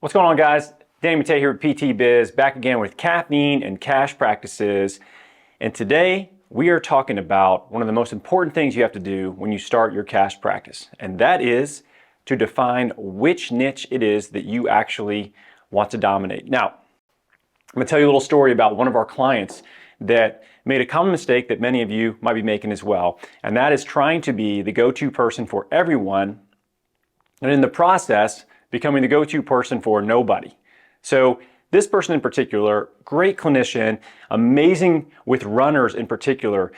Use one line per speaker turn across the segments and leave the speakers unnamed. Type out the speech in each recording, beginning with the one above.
What's going on, guys? Danny Matei here with PT Biz, back again with caffeine and cash practices. And today we are talking about one of the most important things you have to do when you start your cash practice. And that is to define which niche it is that you actually want to dominate. Now, I'm going to tell you a little story about one of our clients that made a common mistake that many of you might be making as well. And that is trying to be the go-to person for everyone. And in the process, becoming the go-to person for nobody. So this person in particular, great clinician, amazing with runners in particular.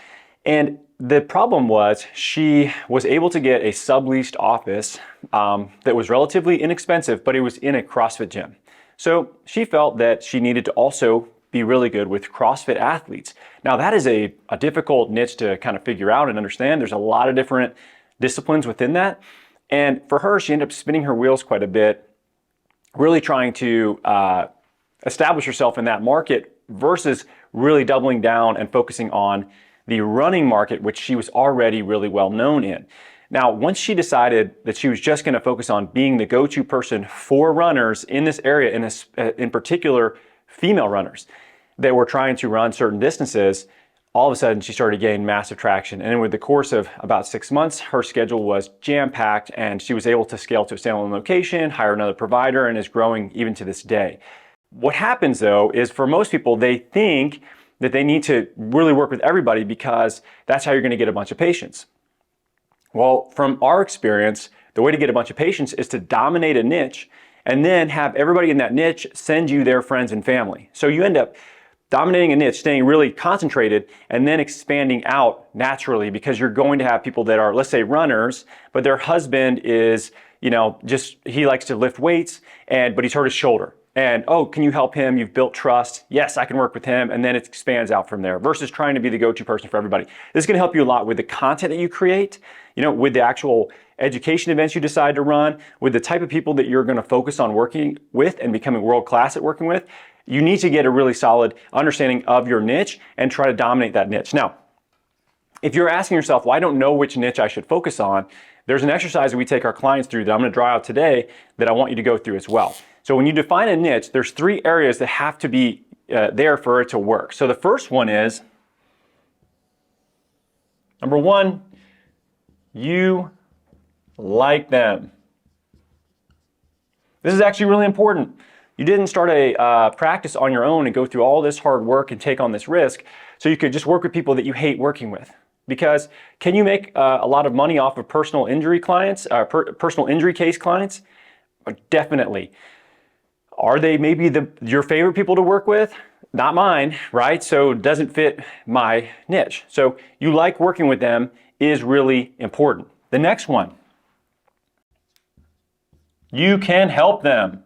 And the problem was she was able to get a subleased office that was relatively inexpensive, but it was in a CrossFit gym. So she felt that she needed to also be really good with CrossFit athletes. Now that is a difficult niche to kind of figure out and understand. There's a lot of different disciplines within that. And for her, she ended up spinning her wheels quite a bit, really trying to establish herself in that market versus really doubling down and focusing on the running market, which she was already really well known in. Now, once she decided that she was just going to focus on being the go-to person for runners in this area, in particular female runners that were trying to run certain distances, all of a sudden she started gaining massive traction. And with the course of about 6 months, her schedule was jam-packed and she was able to scale to a standalone location, hire another provider, and is growing even to this day. What happens though is for most people, they think that they need to really work with everybody because that's how you're gonna get a bunch of patients. Well, from our experience, the way to get a bunch of patients is to dominate a niche and then have everybody in that niche send you their friends and family. So you end up dominating a niche, staying really concentrated, and then expanding out naturally because you're going to have people that are, let's say, runners, but their husband is, he likes to lift weights, but he's hurt his shoulder. And, oh, can you help him? You've built trust. Yes, I can work with him. And then it expands out from there versus trying to be the go-to person for everybody. This is going to help you a lot with the content that you create, with the actual education events you decide to run, with the type of people that you're going to focus on working with and becoming world-class at working with. You need to get a really solid understanding of your niche and try to dominate that niche. Now, if you're asking yourself, well, I don't know which niche I should focus on, there's an exercise that we take our clients through that I'm going to draw out today that I want you to go through as well. So when you define a niche, there's 3 areas that have to be there for it to work. So the first one is, number 1, you like them. This is actually really important. You didn't start a practice on your own and go through all this hard work and take on this risk so you could just work with people that you hate working with. Because can you make a lot of money off of personal injury clients, personal injury case clients? Definitely. Are they maybe your favorite people to work with? Not mine, right? So it doesn't fit my niche. So you like working with them is really important. The next one, you can help them.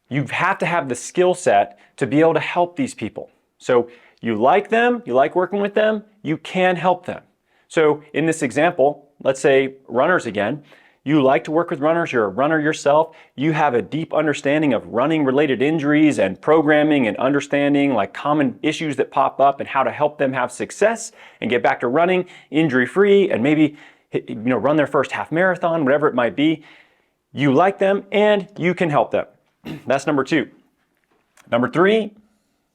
You have to have the skill set to be able to help these people. So you like them, you like working with them, you can help them. So in this example, let's say runners again, you like to work with runners, you're a runner yourself, you have a deep understanding of running related injuries and programming and understanding like common issues that pop up and how to help them have success and get back to running injury free and maybe run their first half marathon, whatever it might be. You like them and you can help them. That's number 2. Number 3,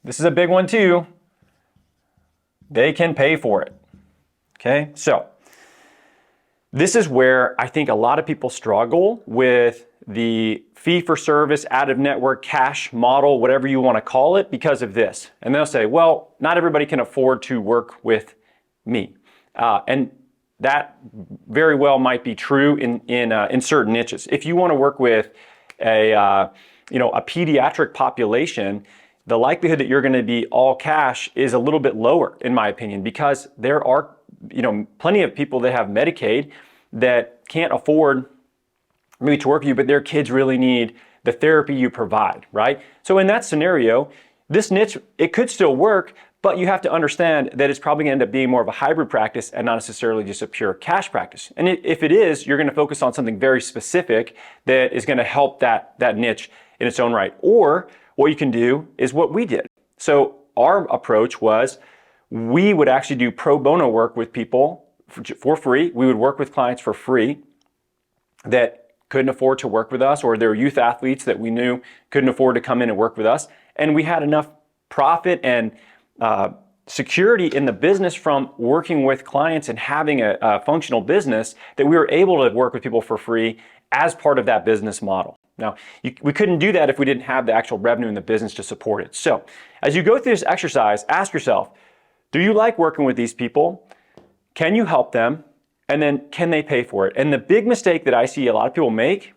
this is a big one too. They can pay for it. Okay, so this is where I think a lot of people struggle with the fee-for-service, out-of-network cash model, whatever you want to call it, because of this. And they'll say, well, not everybody can afford to work with me. And that very well might be true in certain niches. If you want to work with a pediatric population, the likelihood that you're going to be all cash is a little bit lower, in my opinion, because there are, plenty of people that have Medicaid that can't afford maybe to work with you, but their kids really need the therapy you provide, right? So in that scenario, this niche, it could still work, but you have to understand that it's probably going to end up being more of a hybrid practice and not necessarily just a pure cash practice. And if it is, you're going to focus on something very specific that is going to help that niche in its own right. Or what you can do is what we did. So our approach was we would actually do pro bono work with people for free. We would work with clients for free that couldn't afford to work with us, or there were youth athletes that we knew couldn't afford to come in and work with us. And we had enough profit and security in the business from working with clients and having a functional business that we were able to work with people for free as part of that business model. Now, we couldn't do that if we didn't have the actual revenue in the business to support it. So as you go through this exercise, ask yourself, do you like working with these people? Can you help them? And then can they pay for it? And the big mistake that I see a lot of people make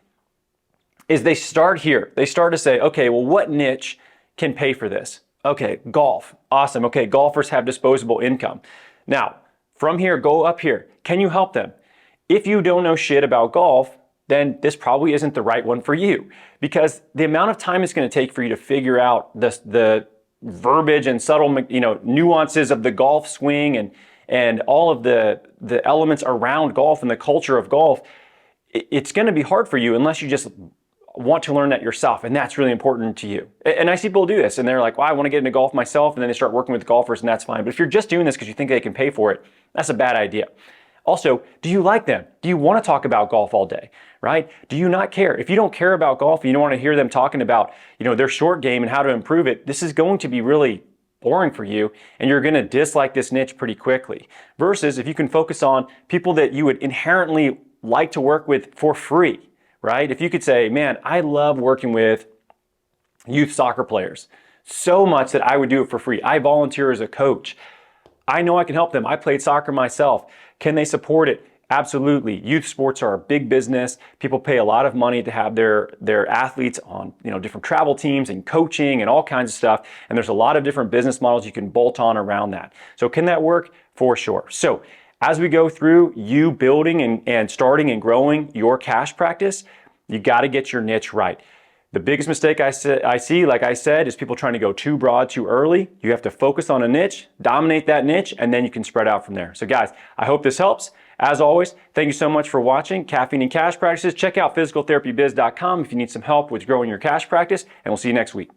is they start here. They start to say, okay, well, what niche can pay for this? Okay, golf. Awesome. Okay, golfers have disposable income. Now, from here, go up here. Can you help them? If you don't know shit about golf, then this probably isn't the right one for you, because the amount of time it's going to take for you to figure out the verbiage and subtle, nuances of the golf swing and all of the elements around golf and the culture of golf, it's going to be hard for you unless you just want to learn that yourself, and that's really important to you. And I see people do this, and they're like, well, I want to get into golf myself, and then they start working with golfers, and that's fine. But if you're just doing this because you think they can pay for it, that's a bad idea. Also, do you like them? Do you want to talk about golf all day, right? Do you not care? If you don't care about golf and you don't want to hear them talking about, their short game and how to improve it, this is going to be really boring for you, and you're going to dislike this niche pretty quickly. Versus if you can focus on people that you would inherently like to work with for free, right? If you could say, man, I love working with youth soccer players so much that I would do it for free. I volunteer as a coach. I know I can help them. I played soccer myself. Can they support it? Absolutely. Youth sports are a big business. People pay a lot of money to have their athletes on, different travel teams and coaching and all kinds of stuff. And there's a lot of different business models you can bolt on around that. So can that work? For sure. So as we go through you building and starting and growing your cash practice, you got to get your niche right. The biggest mistake I see, like I said, is people trying to go too broad too early. You have to focus on a niche, dominate that niche, and then you can spread out from there. So guys, I hope this helps. As always, thank you so much for watching Caffeine and Cash Practices. Check out physicaltherapybiz.com if you need some help with growing your cash practice, and we'll see you next week.